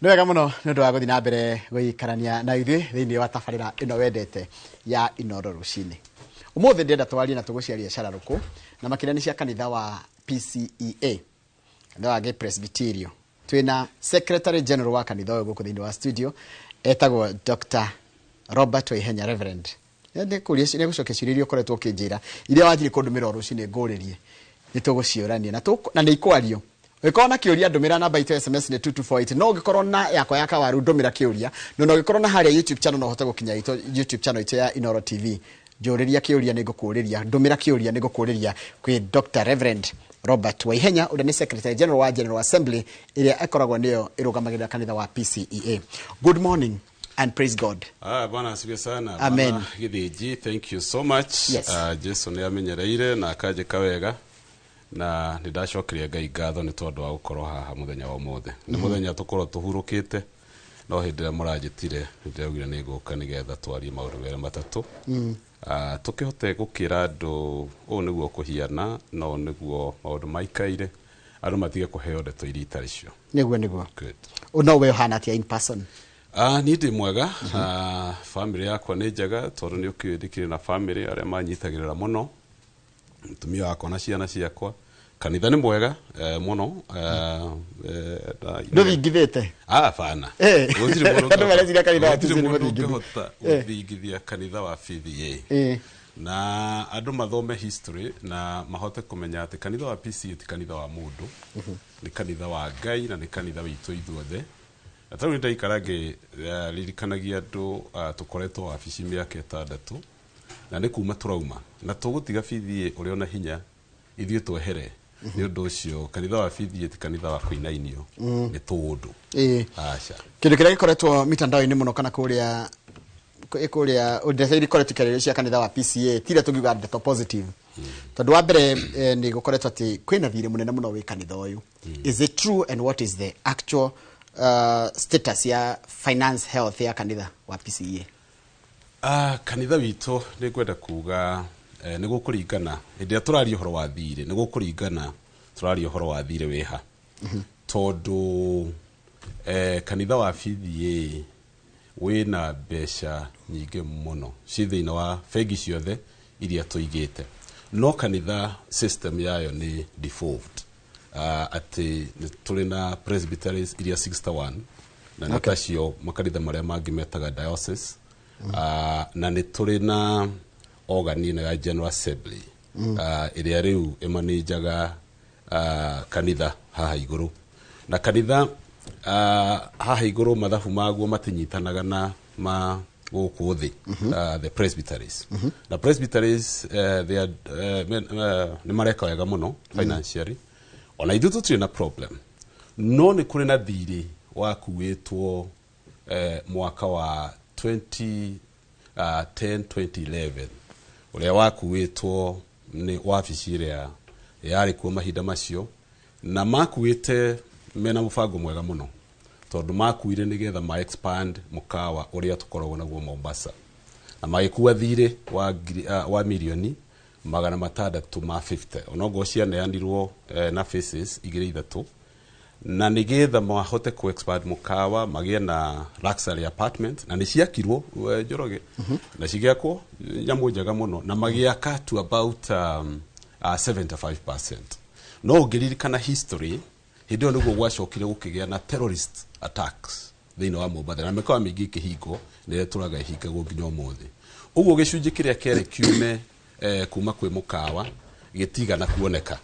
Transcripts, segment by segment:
Nĩ wega mũno nĩ ũndũ wa gũthiĩ na mbere gũikarania na ithuĩ thĩinĩ wa tabarĩra ĩno wendete ya Inooro Rũcinĩ. Ũmũthĩ ndĩrenda twarie na tũgũciaria cararũkũ na makĩria nĩ cia kanitha wa PCEA, kanitha wa Gĩpresbiterio. Twĩna Secretary General wa kanitha ũyũ gũkũ thĩinĩ wa studio, etagwo Dr. Robert Waihenya Reverend. Nĩ gũcokia ciũria iria ũkoretwo ũkĩnjĩra iria wathire kũndũmĩra rũcinĩ ngũrĩrie nĩ tũgũciũrania na nĩ ikwario. Ũngĩkorwo na kĩũria ndũmĩra namba itũ SMS nĩ 2248. No ũngĩkorwo na yakwa ya kawaru ndũmĩra kĩũria. No ũngĩkorwo na harĩa YouTube channel no ũhote gũkinya YouTube channel itũ ya Inooro TV. Njũrĩria kĩũria nĩ ngũkũrĩria, ndũmĩra kĩũria nĩ ngũkũrĩria kwĩ Dr. Reverend Robert Waihenya, ũrĩa nĩ Secretary General wa General Assembly ĩrĩa ĩkoragwo nĩyo ĩrũgamagĩrĩra kanitha wa PCEA. Good morning and praise God. Bwana asifiwe sana. Amen. Bwana Githiji, thank you so much. Yes. Jesu nĩ amenyereire na akaje kawega na nĩndacokeria Ngai ngatho nĩ tondũ wa gũkorwo haha mũthenya wa ũmũthĩ. Nĩ mũthenya tũkorwo tũhurũkĩte, no hĩndĩ ĩrĩa mũranjĩtire nĩndĩraugire nĩ ngũka nĩgetha twarie maũndũ merĩ matatũ. Tũkĩhote gũkĩra andũ ũũ nĩguo kũhiana, no nĩguo maũndũ maikaire, andũ matige kũheo ndeto iria itarĩ cio. Nĩguo. Good. No we ũhana atĩa in person? Niĩ ndĩ mwega, family yakwa nĩ njega tondũ nĩ ũkĩndĩkire na family arĩa manyitagĩrĩra mũno, mũtumia wakwa na ciana ciakwa. Kanitha nĩ mwega mũno. Ndũthingithĩte? Bana. Gũtirĩ mũndũ andũ mareciria kanitha wa PCEA nĩ mũthingithia. Gũthingithia kanitha wa PCEA. Na andũ mathome history na mahote kũmenya atĩ kanitha wa PCEA ti kanitha wa mũndũ, nĩ kanitha wa Ngai na nĩ kanitha witũ ithuothe. Na tarĩu nĩndaikara ngĩririkanagia andũ tũkoretwo wabici mĩaka 6 na nĩ kuma tũrauma na tũgũtiga PCEA ũrĩa ona hinya ithuĩ twehere. Nĩ ũndũ ũcio kanitha wa PCEA ti kanitha wa kũinainio, nĩ tũũndũ. Aca. Kĩndũ kĩrĩa gĩkoretwo mitandao-inĩ mũno kana kũrĩa ndeto ikoretwo ikĩarĩrĩrio cia kanitha wa PCEA tira tũngiuga ndeto positive. Tondũ wa mbere nĩ gũkoretwo atĩ kwĩna thirĩ mũnene mũno wĩ kanitha ũyũ. Is it true and what is the actual status ya finance health ya kanitha wa PCEA? Kanitha witũ nĩ ngwenda kuga nĩ gũkũringana hĩndĩ ĩrĩa tũraria ũhoro wa thirĩ, nĩ gũkũringana tũraria ũhoro wa thirĩ wĩha. Tondũ kanitha wa PCEA wĩna mbeca nyingĩ mũno ci thĩinĩ wa bengi ciothe iria tũigĩte, no kanitha system yayo nĩ devolved. Atĩ tũrĩ na presbyteries iria 61 na nĩ tacio makanitha marĩa mangĩ metaga diocese. Na nĩ tũrĩ na organ ya General Assembly ĩrĩa rĩu ĩmanĩjaga kanitha haha igũrũ. Na kanitha haha igũrũ mathabu maguo matinyitanaga na gũkũ thĩ, the presbyteries. Na presbyteries nĩ mareka wega mũno financially. Ona ithuĩ tũtirĩ na problem, no nĩ kũrĩ na thirĩ wakuĩtwo mwaka wa 2010-2011 ũrĩa wakuĩtwo nĩ wabici ĩrĩa yarĩ kuo mahinda macio, na makuĩte mena mũbango mwega mũno tondũ makuire nĩgetha ma expand mũkawa ũrĩa tũkoragwo naguo Mombasa, na magĩkua thirĩ wa milioni 650. Onogo cianeanirwo na phases 2-3, na nĩgetha mahote ku expand mũkawa magĩe na luxury apartment, na nĩ ciakirwo Njoroge na cigĩakwo nyamũ njega mũno na magĩaka to about 75%. No ũngĩririkana history, hĩndĩ ĩyo nĩguo gwacokire gũkĩgĩa na terrorist attacks thĩinĩ wa Mombasa, na mĩkawa mĩingĩ ĩkĩhingwo nĩrĩa tũraga ĩhingagwo nginya ũmũthĩ. Ũguo gĩcunjĩ kĩrĩa kĩarĩ kiume kuma kwĩ mũkawa gĩtigana kuoneka.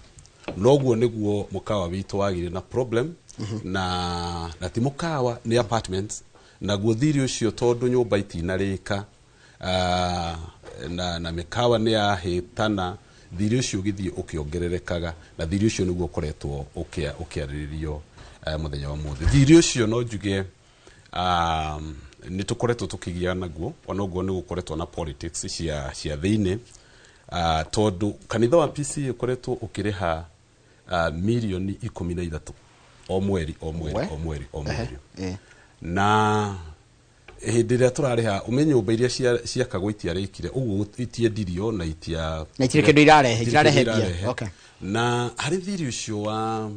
Noguo nĩguo mũkawa witũ wagire na problem, na ti mũkawa nĩ apartments, naguo thirĩ ũcio tondũ nyũmba itinarĩka na mĩkawa nĩ yahĩtana, thirĩ ũcio ũgĩthiĩ ũkĩongererekaga, na thirĩ ũcio nĩguo ũkoretwo ũkĩarĩrĩrio mũthenya wa ũmũthĩ. Thirĩ ũcio no njuge nĩ tũkoretwo tũkĩgia naguo, onoguo nĩ gũkoretwo na politics cia thĩinĩ, tondũ kanitha wa PCEA ũkoretwo ũkĩrĩha milioni 13 o mweri. Na hĩndĩ ĩrĩa tũrarĩha ũmenye nyũmba iria ciakagwo itiarĩkire, ũguo itiendirio na itirĩ kĩndũ irarehe. Na harĩ thirĩ ũcio wa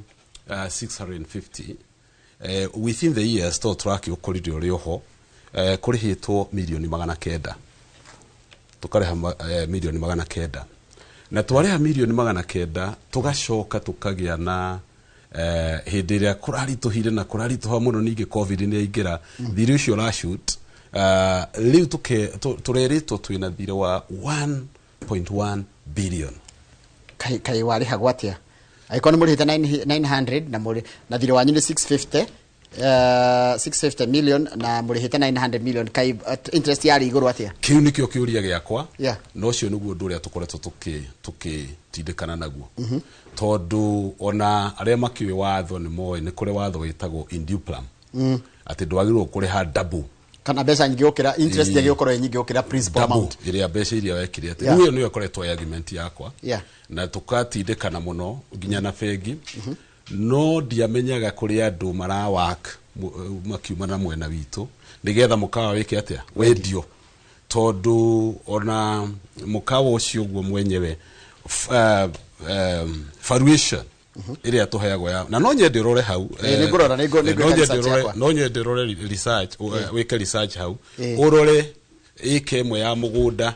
650 within the years to track ukorire uri ho kurihitwo milioni 900 tukareha milioni 900 na twareha milioni 900 tugacoka tukagia na hindi iria kurarituhire na kurarituha muno ningi covid ni yaingira thiri ucio ra shoot riu tureritwo twina thire wa 1.1 billion kai wari hagwatia aikoni muri hita 900 na muri na thire wanyu ni 650 million na muri hita 900 million kai interest yari iguru atia kiu nikio kiuria giakwa yeah. no cio niguo ndu ria tukoretwo tukitindikana naguo tondu ona aria makiwe watho ni moe ni kuri watho witagwo induplam ati ndwagirwo kuri ha double kana mbeca nyingi ukira interest yake ukorwo nyingi ukira principal amount iria mbeca iria wekire ati niyo niyo koretwo argument yakwa na tukatindikana muno nginya na bengi no ndiamenyaga kuri andu mara work makiuma na mwena witu nigetha mukawa wike atia wendio tondu ona mukawa ucio guo mwenyewe valuation iria tuheagwo ya na no nyende rore hau no nyende rore research weke research hau urore ike mwe ya mugunda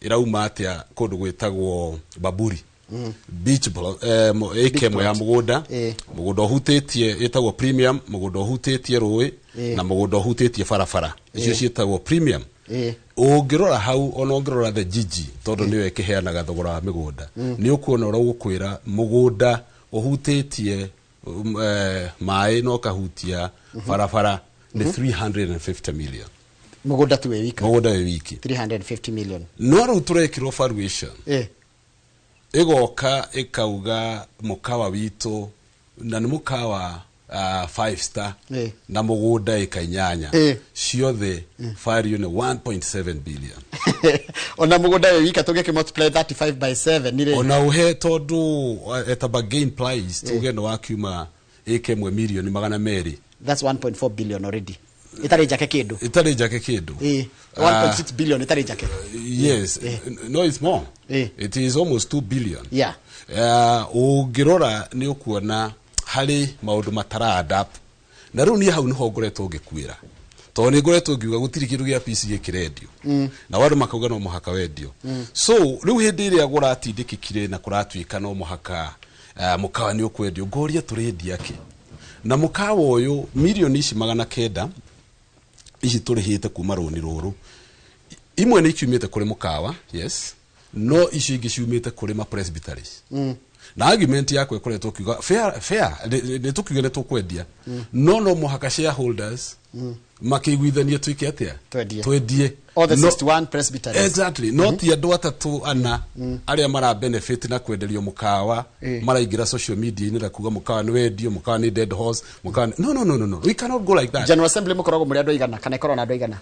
irauma atia kundu gwitagwo Baburi beach ike mwe ya mugunda mugunda hutitie itagwo premium mugunda hutitie rui na mugunda hutitie farafara icio cietagwo premium ungirora hau ona ungirora the jiji tondu niwe kiheanaga thogora wa migunda ni ukuona ura gukwira mugunda uhutitie mai no kahutia farafara ni 350 million mugunda tu wiki 350 million no ru turekirwo valuation igoka ikauga mukawa witu na ni mukawa 5 star na mugunda ikanyanya ciothe value ni 1.7 billion ona mugunda wika tugeke multiply 35 by 7 nire ona uhe tondu at a bargain price tuge no akiuma ikemwe milioni 200 that's 1.4 billion already itari jake kidu 1.6 billion itari jake yes no it's more it is almost 2 billion ugirora ni ukuona hari maundu matara adapt na riu ni hau ni ho ngoretwo ngikwira to ni ngoretwo ngiuga gutiri kindu gia PC gikirendio na wadu makauga no muhaka wendio so riu hindi iria guratindikikire na kuratuika no muhaka mukawa ni ukwendio ngoria turendia ki na mukawa uyu milioni ici 900 ici turihite kuma runi ruru imwe ni kiumite kuri mukawa yes no ici ingi ciumite kuri ma presbyteries na argument yako ikoretwo kiuga fair ne tukiuga ne tukwendia no muhaka shareholders makiguithania twike atia twendie all the 61 presbyteries exactly not ya do atatu ana aria mara benefit na kwenderio mukawa maraingira social media ni kuga mukawa ni wendio mukawa ni dead horse mukawa no we cannot go like that General Assembly mukoragwo muri andu igana kana ikorwo na andu igana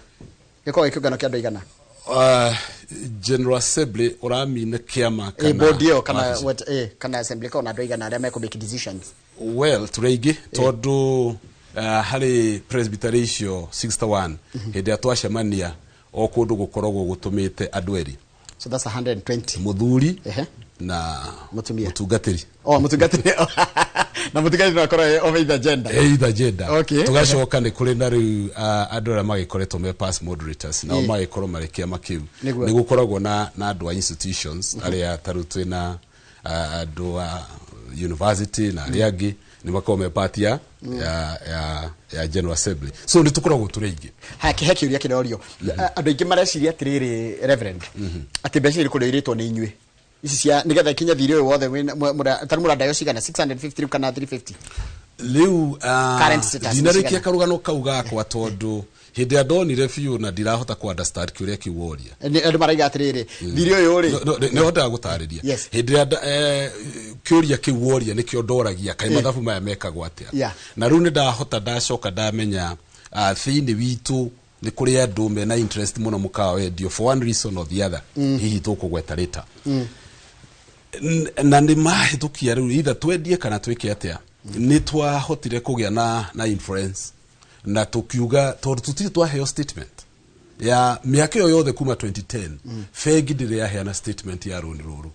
giko ikugano kia andu igana General Assembly uramine kiama kana bodio kana what kana assembly ko na doiga na aria make make decisions well tureigi tondu hari presbyterio 61 hindi atwacemania o kundu gukoragwo gutumite andu eri so that's 120 muthuri na mutungatiri mutungatiri na mutungatiri no akora over the agenda okay tugacoka ni kuri na riu andu aria magikoretwo me pass moderators na magikorwo marekia makiu ni gukoragwo na andu a institutions aria tarutwe na andu a university na riagi ni makome patia ya General Assembly so ni tukoragwo tureigi haki uria kidorio andu ingi mareciria atiriri reverend ati mbeca iri kureiritwo ni inywe ici cia nigetha kinya thiri uyu wothe tari muranda yo cigana 650 kana 350 liu dinarikia karugano kauga kwa tondu hindi adonire fiu na ndirahota ku understand kiuria kiworia andu maraiga atiriri thiri uyu ri ne hota gutariria hindi kiuria kiworia ni kio ndoragia kai mathabu maya mekagwo atia na riu ni ndahota ndacoka ndamenya thini witu ni kuri andu mena interest muno mukawa wendio for one reason or the other hihi tukugweta rita na ndi mahitukia riu either twendie kana twike atia ni twahotire kugia na influence na tukiuga tondu tutiri twaheo statement ya miaka yo yothe kuma 2010 fegi ndire yaheana statement ya runi ruru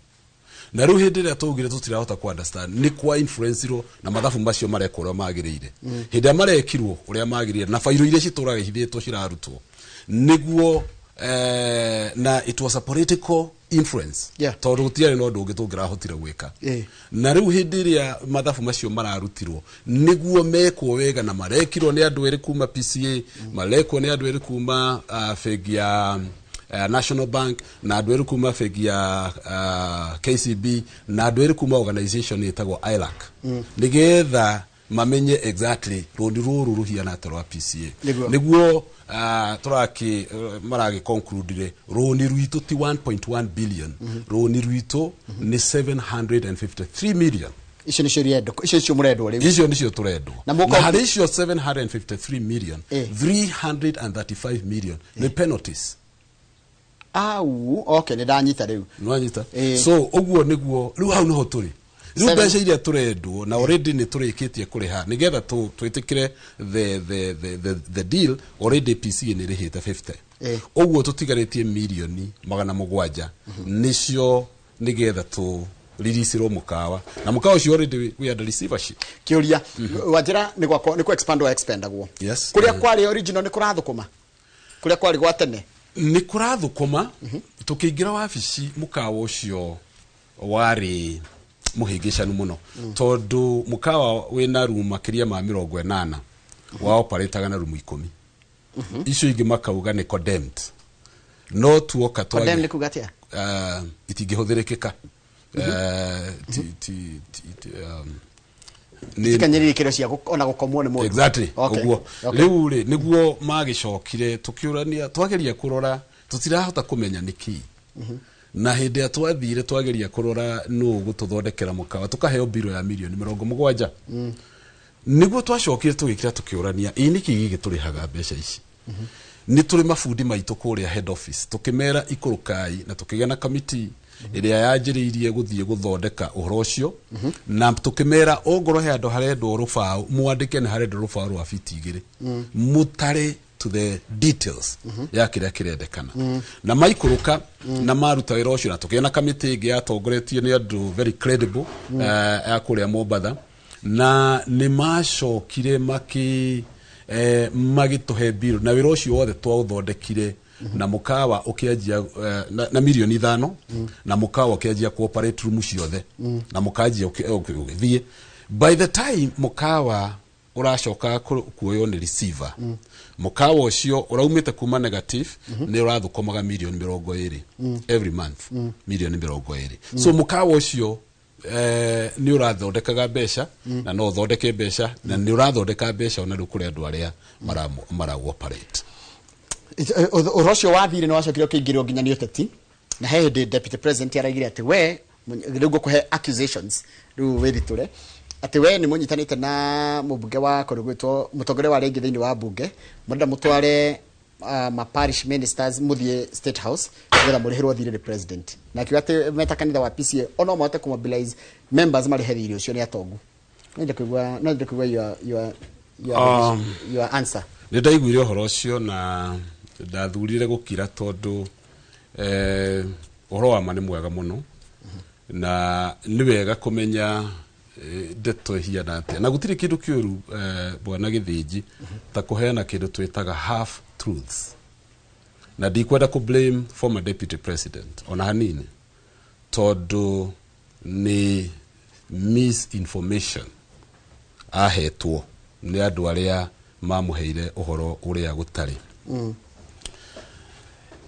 na riu hindi ria tugire tutirahota ku understand ni kwa influence ro na mathabu macio marekorwo magirire hindi marekirwo uria magirire na fairo ile cituraga hithitwo cirarutwo niguo na it was a political influence tondu gutiari no ndungi tungirahotire gwika na riu hindi ria mathabu macio mararutirwo niguo mekwo wega na marekirwo ni andu eri kuma PCA marekwo ni andu eri kuma fegi ya National Bank na andu eri kuma fegi ya KCB na andu eri kuma organization itagwo ILAC nigetha mamenye exactly rundi ruru ruhiana atarwa PCA niguo turaki maragi conclude roni ruito ti 1.1 billion roni ruito ni 753 million icio ni ciredo icio cio muredo riu icio nicio turedo na hari icio 753 million 335 million ni penalties okay ni danyita riu nwanyita so uguo niguo riu hau niho turi riu mbeca iria turendwo na already ni turikitie kuriha nigetha twitikire the deal already PC ni rihite 50 uguo tutigaritie milioni 700 nicio nigetha tu ririsirwo mukawa na mukawa ucio already we had receivership kiuria wajira ni ku expand or expendagwo kuria kwari original ni kurathukuma kuria kwari gwa tene ni kurathukuma tukiingira wabici mukawa ucio wari muhigicanu muno tondu mukawa wina room makiria ma 80 wa operataga na room 10 icio ingi makauga ni condemned no tuoka twa condemned ni kugatia itingihũthĩrĩkĩka ni kanyeri kiro cia ona gukomwo ni mundu exactly uguo riu ri niguo magicokire tukiurania twageria kurora tutirahota kumenya niki na hindi ya twathire twageria kurora no gututhondekera mukawa tukaheo biro ya milioni 70 niguo twacokire tugikira tukiurania niki gigi turihaga mbeca ici ni turi mafundi maitu kuria head office tukimera ikurukai na tukigena na committee iria yajiriirie guthie guthondeka uhoro ucio na tukimera ongoro he andu harendwo rufao mwandike ni harendwo rufao rwa fiti igiri mutare to the details ya kiria kirendekana na maikuruka na maruta wira ucio na tukigena committee ingi yatongoretio ni andu very credible ya kuria Mombatha na ni macokire magituhe biro na wira ucio wothe twauthondekire na mukawa ukianjia na milioni 5 na mukawa ukianjia cooperate room ciothe na mukajia ukithie by the time mukawa uracoka kuoyo ni receiver mukawa ucio uraumite kuma negative ni urathukomaga milioni 20 every month milioni 20 so mukawa ucio ni urathondekaga mbeca na no thondeke mbeca na ni urathondeka mbeca ona riu kuri andu aria mara operate urocio wathire no wacokire kingirwo nginya ni uteti na he ndi deputy president yaragire ati we riu gukuhe accusations riu wiriture ati we ni munyitanite na mubunge wa korogwitwo mutongore wa rengi thiini wa bunge murenda mutware ma parish ministers muthie state house whether murihirwo thire the president na kiwa ati meta kanitha wa PCA ono mote ku mobilize members mari hethi irio cio ni atongu nende kuigwa your answer ni ndaiguire horo ucio na ndathurire gukira tondu uhoro wa mani mwega muno na ni wega kumenya ndeto hiana atia na gutiri kindu kiuru bwana Githinji ta kuheana kindu twitaga half truths na ndikwenda ku blame former deputy president ona hanini tondu ni misinformation ahetwo ni andu aria mamuheire uhoro uria gutari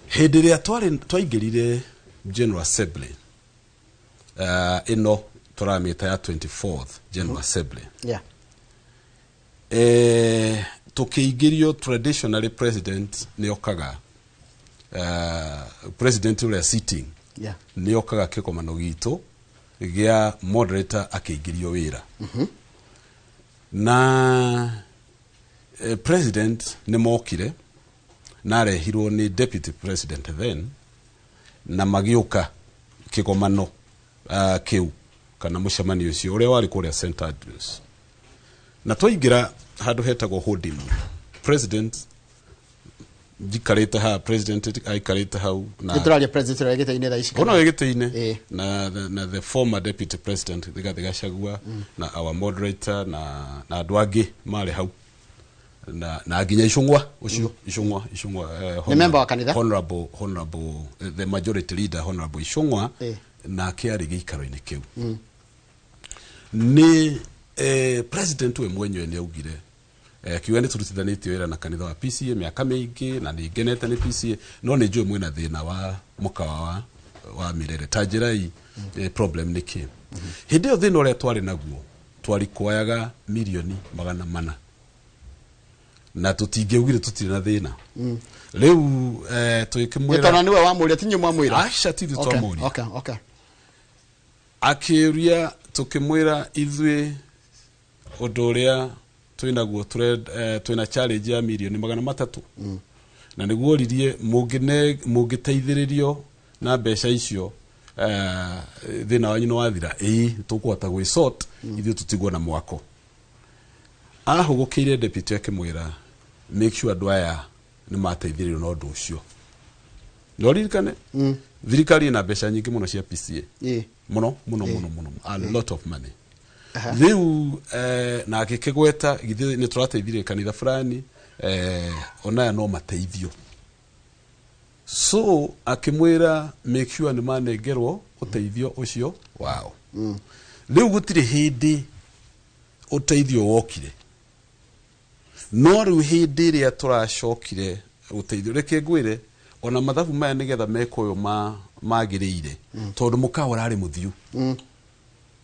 hindi ria twaingirire General Assembly ino turamita ya 24th General Assembly tukiingirio traditionally president ni okaga president uria sitting ni okaga kikomano gitu gia moderator akiingirio wira na president ni mokire na rehirwo ni deputy president then na magiuka kikomano kiu kana mucemanio ucio uria wari kuria St Andrews na twaingira handu hetagwo Hodim president jikarite ha president aikarite hau na Gituralia president regete ine thaici. Ona wegete-ine na the former deputy president Rigathi Gachagua na our moderator na andu angi mari hau na nginya icungwa ucio icungwa the member wa kanitha honorable the majority leader honorable icungwa na kiari giikaro-ini kiu ni president we mwenyewe ni augire kiuga ni turutithanĩtie wĩra na kanitha wa PCA miaka mĩingĩ na nĩ ngenete nĩ PCA no nĩ njũĩ mwĩna thĩna wa mũkawa wa Mirere tanjirai problem nĩ kĩ hĩndĩ ĩyo thĩna ũrĩa twarĩ naguo twari kuoyaga milioni 400 na tũtingĩugire tũtirĩ na thĩna rĩu twĩkĩmwĩra tondũ niwe wamũria tinyo mwamwĩra aca tithi twamũria okay akĩũria tũkĩmwĩra ithuĩ ũndũ ũrĩa twinaguo twina challenge ya milioni 300 na niguo ririe mungiteithĩrĩrio na mbeca icio thina wanyu no wathira tukuhota gwi sort ithuĩ tutigwo na mwako ahũgũkĩire deputy akĩmwĩra make sure andũ aya nĩ mateithĩrĩrio na ũndũ ũcio no ririkane thirikari na mbeca nyingĩ mũno cia PCA mũno a lot of money riu na agĩkĩgweta githĩ nĩ tũrateithirie kanitha fulani onaya no mateithio so akĩmwĩra make sure nĩ manengerwo ũteithio ũcio wao riu gũtirĩ hĩndĩ ũteithio wokire no rĩu hĩndĩ ĩrĩa tũracokire ũteithio reke ngwĩre ona mathabu maya nĩgetha mekũyũ magĩrĩire tondũ mũkawa ũrarĩ mũthiũ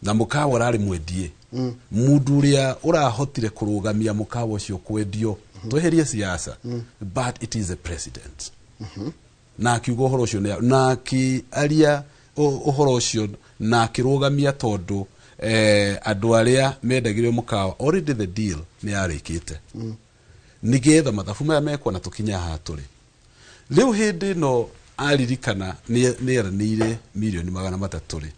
na mũkawa ũrarĩ mwendie mũndũ ũrĩa ũrahotire kũrũgamia mũkawa ũcio kwendio tweherie siasa but it is a president na akiuga ũhoro ũcio na akĩaria ũhoro ũcio na akĩrũgamia tondũ andũ arĩa mendagĩrio mũkawa already the deal nĩ yarĩkĩte nĩgetha mathabu maya mekwo na tũkinya haha tũrĩ rĩu hĩndĩ ĩno aririkana nĩ eranĩire milioni 300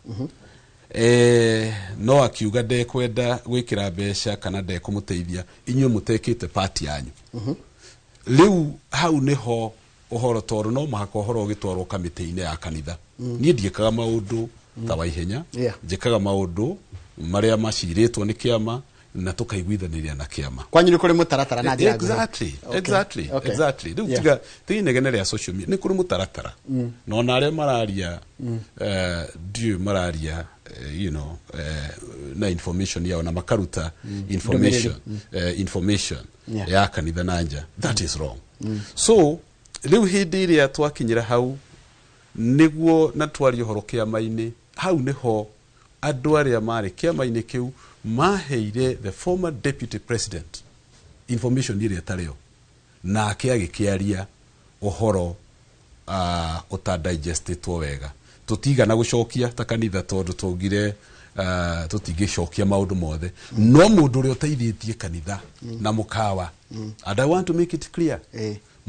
no akiuga ndekwenda gwĩkĩra mbeca kana ndekũmũteithia inyuĩ mũtekĩte party yanyu rĩu hau nĩho ũhoro tondũ no mũhaka ũhoro ũgĩtwarwo kamĩtĩ-inĩ ya kanitha niĩ ndiĩkaga maũndũ ta wa ihenya njĩkaga maũndũ marĩa macirĩtwo nĩ kĩama na tũkaiguithanĩria na kĩama kwanyu nĩ kũrĩ mũtaratara na njĩra exactly rĩu tiga inegene rĩa social media nĩ kũrĩ mũtaratara na ona arĩa mararia ndiũ mararia na information yao na makaruta information ya kanitha na nja that is wrong so rĩu hĩndĩ ĩrĩa twakinyĩra hau nĩguo na twari ũhoro kĩama-inĩ hau nĩho andũ arĩa marĩ kĩama-inĩ kĩu maheire the former deputy president information ĩrĩa tarĩyo nake agĩkĩaria ũhoro ũtadigestĩtwo wega tũtigana gũcokia ta kanitha tondũ tũngire tũtingĩcokia maũndũ mothe no mũndũ ũrĩa ũteithĩtie kanitha na mũkawa and I want to make it clear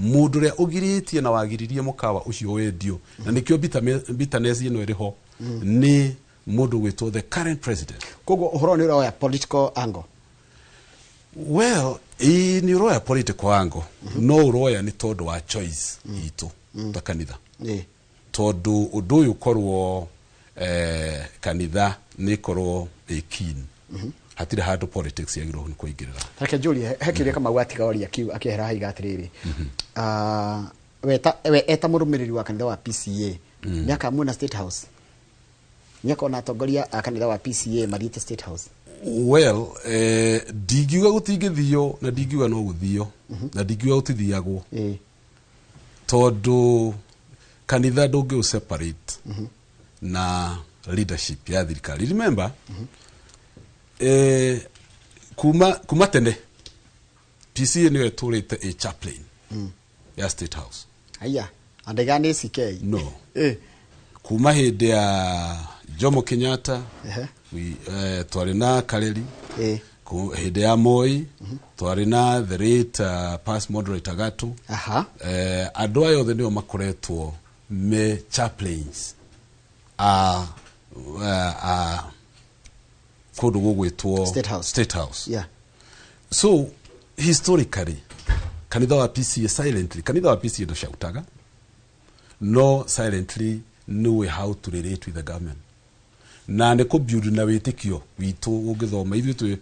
mũndũ ũrĩa ũgirĩtie na wagiririe mũkawa ũcio wendio na nĩkĩo bitterness ĩno ĩrĩho nĩ mũndũ gwĩtwo the current president koguo ũhoro nĩ ũroya political angle well nĩ ũroya political angle no ũroya nĩ tondũ wa choice itũ ta kanitha tondũ ũndũ ũyũ korwo kanitha nĩ korwo keen hatirĩ handũ politics yagĩrwo nĩ kũingĩrĩra reke njũrie hekirie Kamau atigaoria kiu akĩehera haiga atĩrĩrĩ we eta mũrũmĩrĩri wa kanitha wa PCA nĩaka mwena State House nĩakona atongoria a kanitha wa PCA mathiĩte State House well ndingiuga gũtingĩthio na ndingiuga no gũthio na ndingiuga gũtithiagwo tondũ kanitha ndũngĩ separate na leadership ya thirikari remember kuma tene PCA nĩyo ĩtũrĩte a chaplain ya State House aya andegane CK no kuma hĩndĩ ya Jomo Kenyatta twarĩ na Kareri hĩndĩ ya Moi twarĩ na the late past moderator Gatu andũ aya othe nĩo makoretwo me chaplains kũndũ gũgwĩtwo State House so historically kanitha wa PCA silently, kanitha wa PCA ndũcautaga, no silently know how to relate with the government. Na nĩ kũbuild na wĩtĩkio witũ ũngĩthoma ithuĩ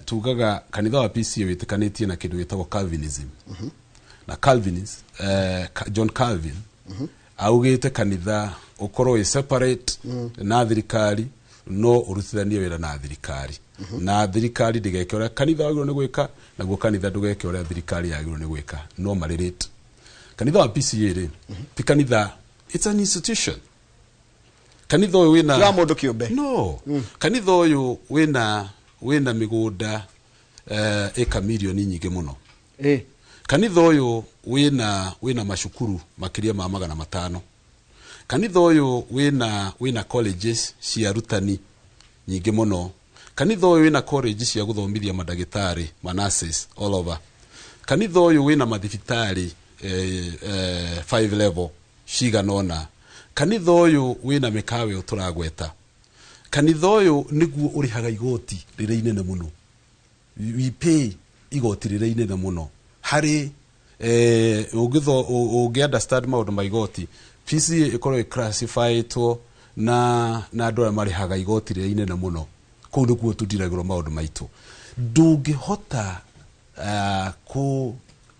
tugaga kanitha wa PCA wĩtĩkanĩtie na kĩndũ gĩtagwo Calvinism. Na Calvinist, John Calvin augĩte kanitha ũkorwo separate na thirikari no ũrutithanie wĩra na thirikari. Na thirikari ndĩgeke ũrĩa kanitha wagĩrĩirwo nĩ gwĩka, naguo kanitha ndũgeke ũrĩa thirikari yagĩrĩirwo nĩ gwĩka, no marĩrĩte. Kanitha wa PCA rĩ ti kanitha, it's an institution. Kanitha ũyũ wĩna ya mũndũ kĩũmbe. No. Kanitha ũyũ wĩna mĩgũnda eka milioni nyingĩ mũno. Kanitha ũyũ wĩna macukuru makĩria ma 500. Kanitha ũyũ wĩna colleges cia arutani nyingĩ mũno. Kanitha ũyũ wĩna college cia gũthomithia madagĩtarĩ, nurses all over. Kanitha ũyũ wĩna mathibitarĩ 5 level ciganona. Kanitha ũyũ wĩna mĩkawe ũtũragweta. Kanitha ũyũ nĩguo ũrĩhaga igoti rĩrĩa inene mũno. We pay igoti rĩrĩa inene mũno. Harĩ ũngĩ-understand maũndũ ma igoti, PCA ĩkorwo ĩclassifyĩtwo na andũ arĩa marĩhaga igoti rĩrĩa inene mũno. Kũu nĩkuo tũndiragĩrwo maũndũ maitũ. Ndũngĩhota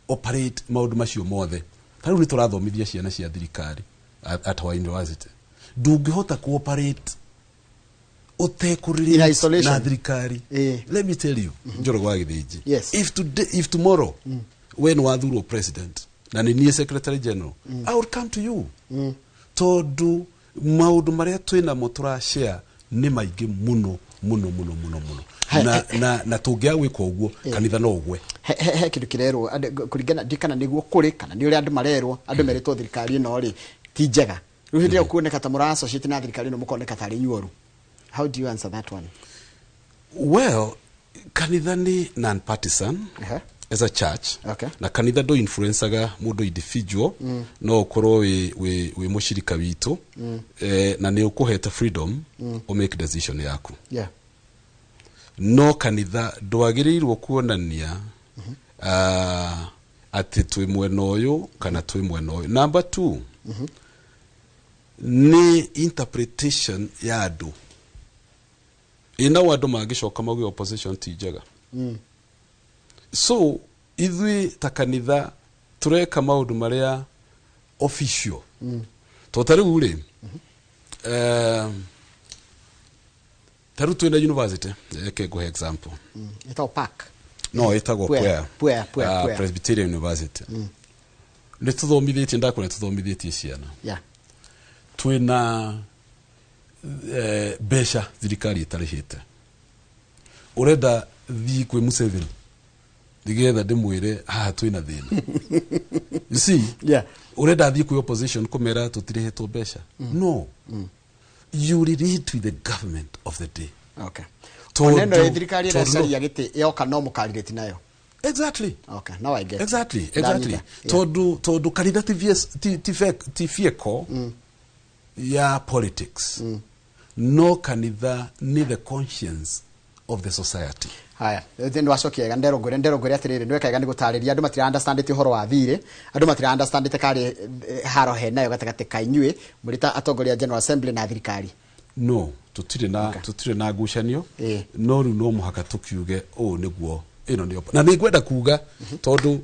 operate maũndũ macio mothe. Tarĩu nĩ tũrathomithia ciana cia thirikari at our university. Ndũngĩhota cooperate utekurĩrĩra na thirikari. Let me tell you, Njoroge wa Gĩthĩnji. Yes. If tomorrow when wathurwo president na nĩ niĩ secretary general, I would come to you. Tondũ maũndũ marĩa twĩnamo tũrashare nĩ maingĩ mũno mũno mũno mũno mũno. Na tũngĩaga gwĩka ũguo kanitha no ũgwe. He kĩndũ kĩrerwo kũringana ndikana nĩguo kũrĩ kana nĩ ũrĩa andũ marerwo, andũ meretwo thirikari ĩno rĩ ti njega. Rĩu hĩndĩ ĩyo kuoneka ta mũra-associate na thirikari ĩno mũkoneka tarĩ inyuoru. How do you answer that one? Well, kanitha nĩ non-partisan as a church. Okay. Na kanitha do influenceaga mũndũ individual, no ũkorwo wĩ mũcirika witũ, na nĩ ũkũhete freedom o make decision yaku. Yeah. No kanitha ndwagĩrĩirwo kuonania atĩ twĩ mwena ũyũ kana twĩ mwena ũyũ. Number 2, nĩ interpretation ya andũ. Ina andũ mangĩcoka mauge opposition ti njega. So ithuĩ ta kanitha tureka maũndũ marĩa official. Tarĩu rĩ tarĩu twĩna university, reke nguhe example. Ĩtagwo PAC. No, ĩtagwo Puer. Presbyterian University. Nĩ tũthomithĩtie, ndakwĩra tũthomithĩtie ciana. Yeah. Twĩna mbeca thirikari ĩtarĩhĩte. Ũrenda thiĩ kwĩ Museveni nĩgetha ndĩmwĩre haha twĩna thĩna. You see? Yeah. Ureda thiĩ kwĩ opposition kũmera tũtirĩhetwo mbeca. No. You relate with the government of the day. Okay. Neno thirikari ĩracaria gĩtĩ yoka no mũkarirĩti nayo. Exactly. Okay, now I get. Exactly. Todo kanitha ti vehicle ya politics. No kanitha ni the conscience of the society. Haya, thĩinĩ wa cokia nderogore atirĩrĩ nĩwe kaigani gũtarĩria andũ matira understand ũhoro wa thirĩ, andũ matira understand karĩ haro he nayo gatagatĩ ka inyuĩ mũrĩ ta atongoria General Assembly na thirikari. No, tutirĩ na ngucanio. No rĩu no mũhaka tũkiuge ũũ nĩguo ĩno nĩ na nĩ ngwenda kuga tondũ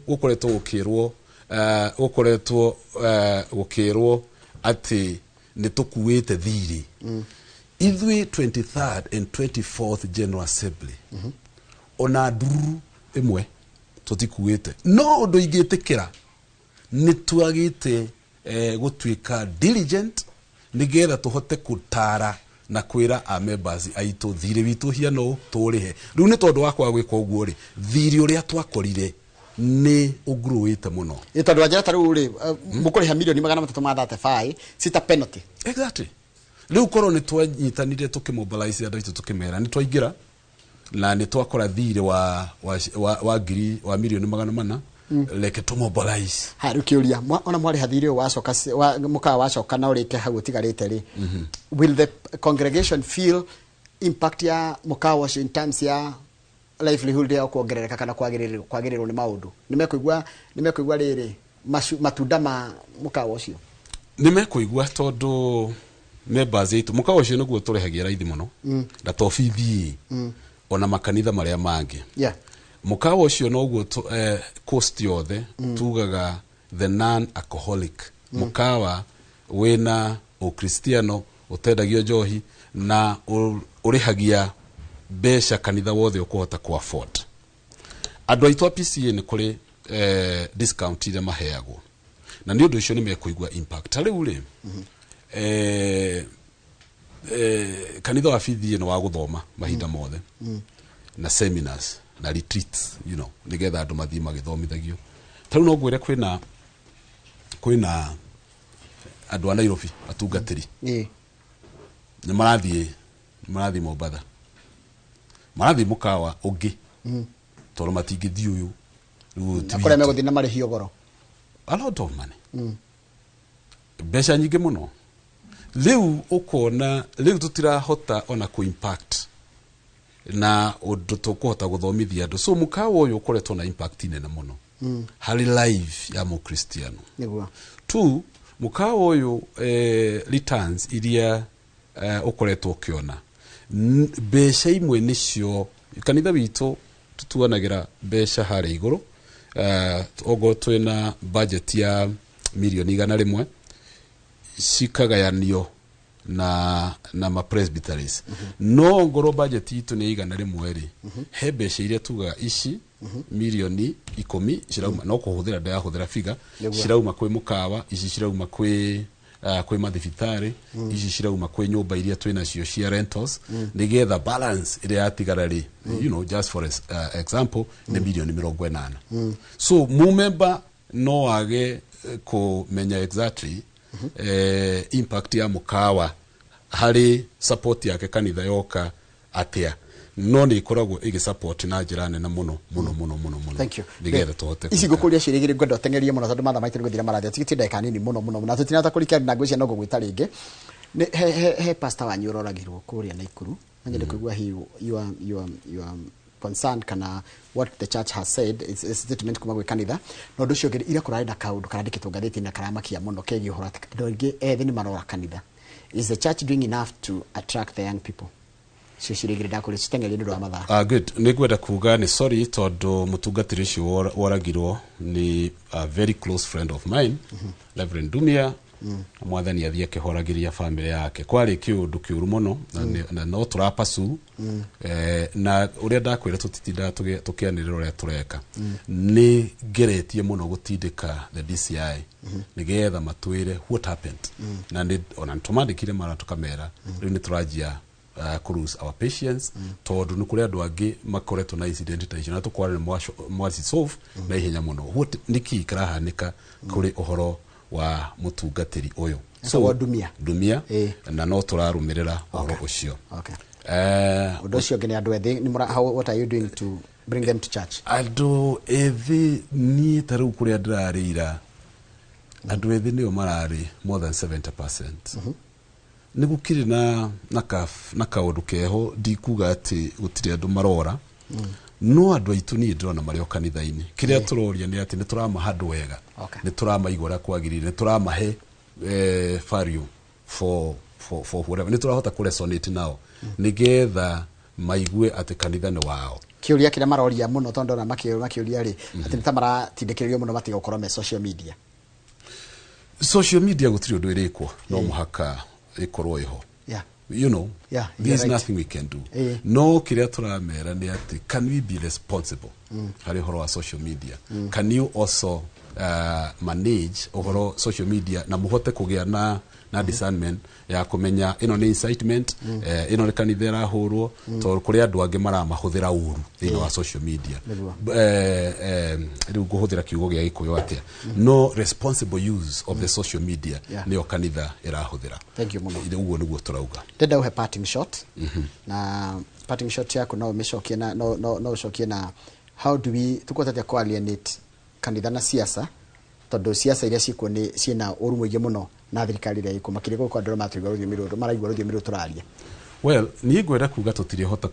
gũkĩrwo atĩ nĩ tũkuĩte thirĩ. Ithuĩ 23rd and 24th General Assembly ona nduru ĩmwe tũtikuĩte. No ũndũ ingĩtĩkĩra nĩ twagĩte gũtuĩka diligent nĩgetha tũhote gũtara na kwĩra a members aitũ thirĩ witũ hiano tũrĩhe. Rĩu nĩ tondũ wa kwaga gwĩka ũguo rĩ, thirĩ ũrĩa twakorire nĩ ũgrowĩte mũno. Tondũ wanjĩra ta rĩu rĩ mũkũrĩha milioni 335 sita penalty. Exactly. Rĩu korwo nĩ twanyitanire tũkĩmobilize andũ aitũ tũkĩmera nĩ twaingĩra na nĩ twakora thirĩ wa milioni 400 leke tũmobilize. Ha rĩu kĩũria ona mwarĩha thirĩ wacoka mũkawa wacoka na ũrĩte hau ũtigarĩte rĩ. Will the congregation feel impact ya mũkawa in terms ya livelihood yao kuongerereka kana kwagirirwo ni maundu nimekuigwa riri matunda ma mukawa ucio nimekuigwa tondu members itu mukawa ucio niguo turehagia raithi muno na tobithi ona makanitha maria mangi mukawa ucio noguo coast yothe tugaga the non alcoholic mukawa wina ukristiano utendagio njohi na urihagia besha kanitha wothe ukuhota ku afford. Andu aitu a PCA ni kuri discount ile maheagwo na ni undu ucio ni mekuigwa impact riu ri kanitha wa PCA no wa guthoma mahinda mothe na seminars na retreats nigetha andu mathii magithomithagio. Tariu no ngwire kwina andu a Nairobi atungatiri ni marathie Mombatha marathie mukawa ungi tondu matingithi uyu akore meguthi na marihio goro a lot of money besha nyingi muno. Riu ukona riu tutirahota ona ku impact na undu tukuhota guthomithia andu so mukawa uyu ukoretwo na impact nene muno hari life ya mukristiano niguo tu mukawa uyu returns iria ukoretwo ukiona besha imwe nicio kanitha witu tutuanagira besha hari iguru ogo twina budget ya milioni 100 cikagayanio na ma presbyteries no ngoro budget itu ni 100 ri he besha iria tuga ici milioni 10 cirauma no kuhuthira ndahuthira figa cirauma kwi mukawa ici cirauma kwi mathibitari ici cirauma kwi nyumba iria twina cio cia rentals nigetha balance iria yatigara ri just for example ni milioni 80 so mumemba no age kumenya exactly impact ya mukawa hari support yake kanitha yoka atia no ni ikoragwo igi support na njira nene muno. Thank you. Nigetha tuhote ici gukuria cirigire ngwenda tengerie muno tondu matha maitu guthira marathia tigiti ndeka nini muno na tutinata kurika na ngwiciria no gugwita ringi he pastor wanyu uroragirwo kuria na ikuru ngende kuigua you are concerned kana what the church has said is a statement kuma gwe kanitha no ndu cio ira kurari na kaundu karandikitwo ngathiti na karamakia muno kegi uhora ndongi ni marora kanitha. Is the church doing enough to attract the young people? Good. Nigwenda kuga ni sorry tondu mutungatiri ucio woragirwo ni a very close friend of mine Reverend Dumia mwathani athie kihoragiria family yake kwari kiundu kiuru muno na no turapasu na uria ndakwira tutitinda tukianirira uria tureka ni geretie muno gutindika the DCI nigetha matwire what happened na ni ona ntumandikire mara tukamera riu ni turajia cruise our patience tondu nukuri andu angi makoretwo na incident ta icio na tukwarire mwasi solve na ihenya muno what niki karahanika kuri uhoro wa mutungatiri uyu so Dumia na no turarumirira uhoro ucio. Undu ucio ngene andu ethi ni what are you doing to bring them to church? Andu ethi ni taru kuri andirarira andu ethi ni o marari more than 70%. Nigukiri na kaundu keho ndikuga ati gutire andu marora no andu aitu ni ndona mario kanitha-ini kiria turoria ni ati ni turamaha andu wega ni turamaigora kwagirire ni turamahe value for whatever ni turahota ku resonate nao nigetha maigue ati kanitha ni wao kiuria kiria maroria muno tondu na makiuria ri ati ni tamara tindikirio muno matiga ukorwo me social media gutiri undu irikwo no muhaka ikorwo iho there's right. Nothing we can do no kiria turamera ni ati can we be responsible hari horo wa social media can you also manage overall social media na muhote kugia na discernment ya kumenya ino ni incitement ino ni kanithera hurwo to kuri andu angi maramahũthĩra uru thĩinĩ wa social media riu guhũthĩra kiugo gĩa Gĩkũyũ atia no responsible use of the social media nĩyo kanitha ĩrahũthĩra. Thank you muno. Uguo nĩguo turauga. Ndenda uhe parting shot na parting shot yako no umecokie na no ucokie na how do we tukotatia ko alienate kanitha na siasa tondu siasa iria cikuo ni ciena urumwe ingi muno na thirikari iria iko makire ko andũ matũigua rũthiomi rũrũ maraigua rũthiomi rũrũ tũraria. Well ni ngwenda kuga tutire hota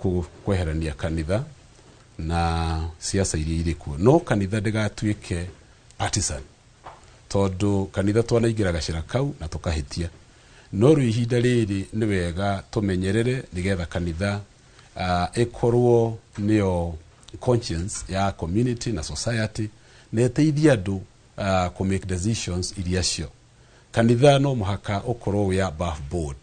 kweherania kanitha na siasa iria iri kuo no kanitha ndigatuike partisan tondu kanitha twanaingira gacira kau na tukahitia no ru ihinda riri ni wega tumenyerere nigetha kanitha ikorwo nio conscience ya community na society na eteithia andu ku make decisions iria cio kanitha no muhaka ukorwo wi above board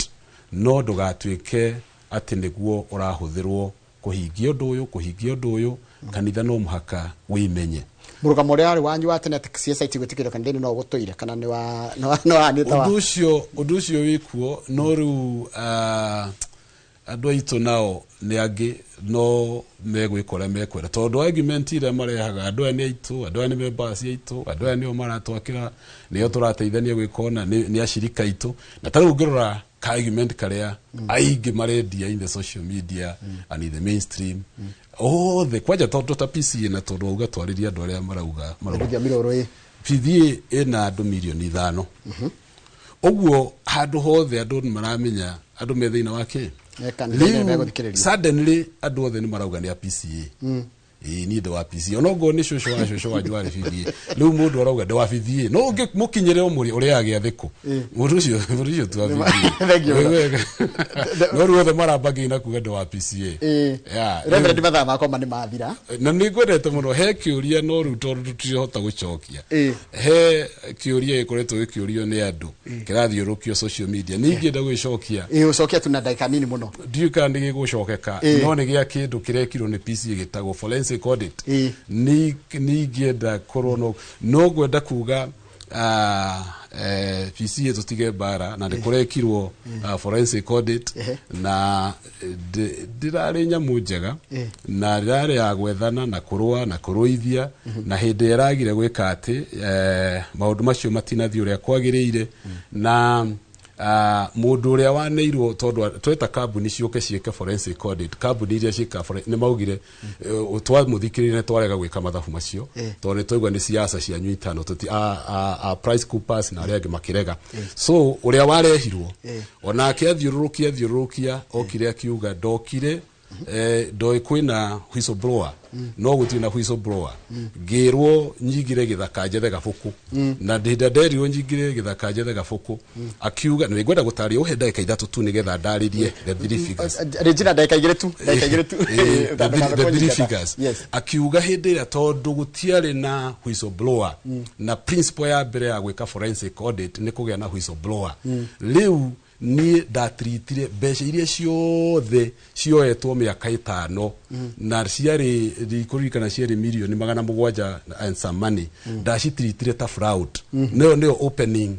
no ndugatuike ati niguo urahuthirwo kuhingia undu uyu kanitha no muhaka wimenye murugamo uria ari wanyu wa tene siasa itigwitikira kanitha no gutoire kana ni wa anita wa undu ucio wikuo no ru andu aitu nao ni angi no megwikora mekwera tondu argument ira marehaga andu ani aitu andu ani members aitu andu ani o maratwakira niyo turateithania gwikona ni ashirika aitu na tari ungirora ka argument karia aingi marendia in the social media and in the mainstream the kwaja tondu ta PC na tondu uga twariria andu aria marauga miroro PDA ina andu milioni 5 oguo handu hothe andu maramenya andu me thina wake suddenly andu othe ni marauga ni PCA ni ndo wa PCA onogo ni shosho wa jwari PDA riu mundu arauga ndo wa PDA no mukinyire umuri uria agia thiku mundu ucio tu wa PDA no ruothe marambagi na kuga ndo wa PCA reverend mathaa makoma ni mathira na ni gwendete muno he kiuria no ru tondu tutihota gucokia he kiuria ikoretwo gikiurio ni andu kirathiurukio social media ningi nda gwicokia ucokia tu na dakika nini muno ndiuka ndigi gucokeka no ni gia kindu kirekirwo ni PCA gitagwo forensic audit ni ngienda korono no gwenda kuga PCA tutige bara na ndikurekirwo forensic audit na ndirari nyamu njega na ndirari ya gwethana na kurua na kuruithia na hindi yaragire gwika ati maundu macio matinathi uria kwagiriire na mundu uria waneirwo tondu tweta kambuni ciuke ciike forensic audit kambuni iria ciika ni maugire twamuthikirire twarega gwika mathabu macio tondu twaigwa ni siasa cia nyitano tuti price coopers na aria makirega so uria warehirwo onake athiururukia okire akiuga ndokire ndoi kwina whistleblower no guti na whistleblower ngirwo nyigire githaka njethe gabuku na ndinda nderirwo nyigire githaka njethe gabuku akiuga ni ngwenda gutaria uhe ndagika ithatu tu nigetha ndaririe the three figures regina ndagika igire tu the three figures akiuga hindi ira tondu gutiari na whistleblower na principle ya mbere ya gwika forensic audit ni kugia na whistleblower riu ni datritire mbeca iria ciothe cioetwo miaka 5 na ciari rikurikana ciari milioni 700 and some money ndacitritire ta fraud neo opening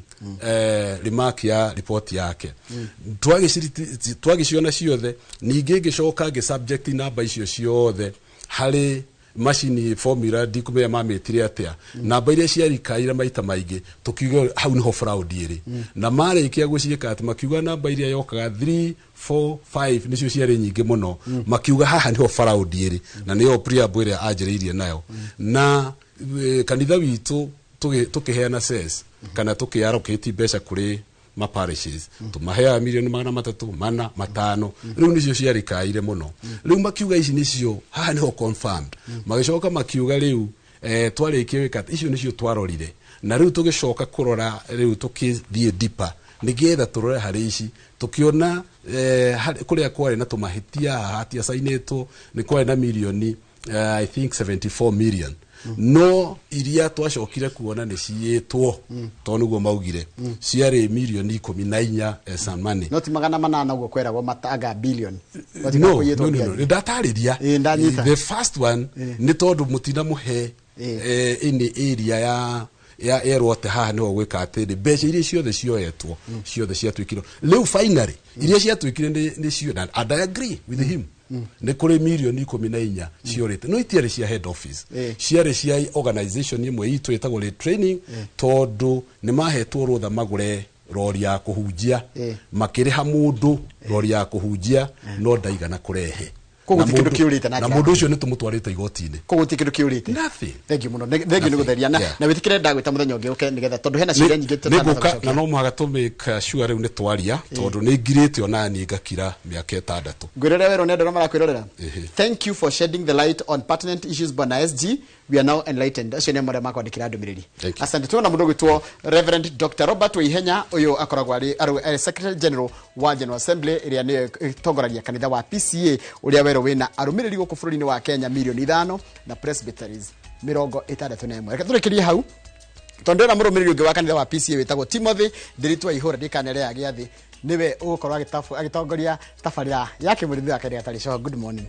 remark ya report yake twagiciona ciothe ningi ngicoka ngi subject number icio ciothe hari machine formula ndikumenya mametire atia namba iria ciarikaira maita maingi tukiuga hau niho fraud iri na marikia guciika ati makiuga namba iria yokaga 3 4 5 nicio ciari nyingi muno makiuga haha niho fraud iri na niyo preamble iria ajiriirie nayo na kanitha witu tukiheana cess kana tukiaroketi mbeca kuri maparishes tumahea milioni 300 4 5 riu nicio ciarikaire muno riu makiuga ici nicio haha niho confirmed magicoka makiuga riu twarikie wika icio nicio twarorire na riu tugicoka kurora riu tukithie deeper nigetha turore hari ici tukiona kuria kwari na tumahitia hatia sainetwo ni kwari na milioni I think 74 million no iria twacokire kuona ni cietwo to niguo maugire ciari milioni 14 some money not magana manana ugo kweragwo mataga billion no ndatariria the first one ni tondu mutina muhe ini area ya erwote haha no gwika atiri mbeca iria ciothe cioetwo ciothe ciatwikiro riu finally iria ciatwikire ni cio and I agree with him ne kuri milioni 14 ciorite no itiari cia head office ciari cia organization imwe itu etagwo le training tondu ni mahetwo rutha magure rori ya kuhunjia makiriha mundu rori ya kuhunjia no ndaigana kurehe Koguo ti kindu kiurite na mundu ucio ni tumutwarite igoti-ini. Koguo ti kindu kiurite. Nothing. Thank you muno. Thank you ni gutheria na witikire ndagwita muthenya ungi uke nigetha tondu hena ciria nyingi tutana na no muhaga to make sure riu ni twaria tondu ni ngirite ona ni ngakira miaka 6. Ngwirere wero nendo mara kwirorera. Thank you for shedding the light on pertinent issues bwana SG. We are now enlightened. Acio ne mara makwandikira ndumiriri. Asante tu na mundu gwitwo Reverend Dr. Robert Waihenya uyu akoragwo ari Secretary General wa General Assembly iria ni tongoragia kanitha wa PCA uria wero wina arumiriri guku bururi-ini wa Kenya milioni 5 na presbyteries 61. Reke turekerie hau tondu na murumiriri ungi wa kanitha wa PCA witagwo Timothy Ndiritwa Ihura ndikanere ya giathi niwe ugukorwo agitongoria tabarira yake murithu wa kanitha tari. Good morning.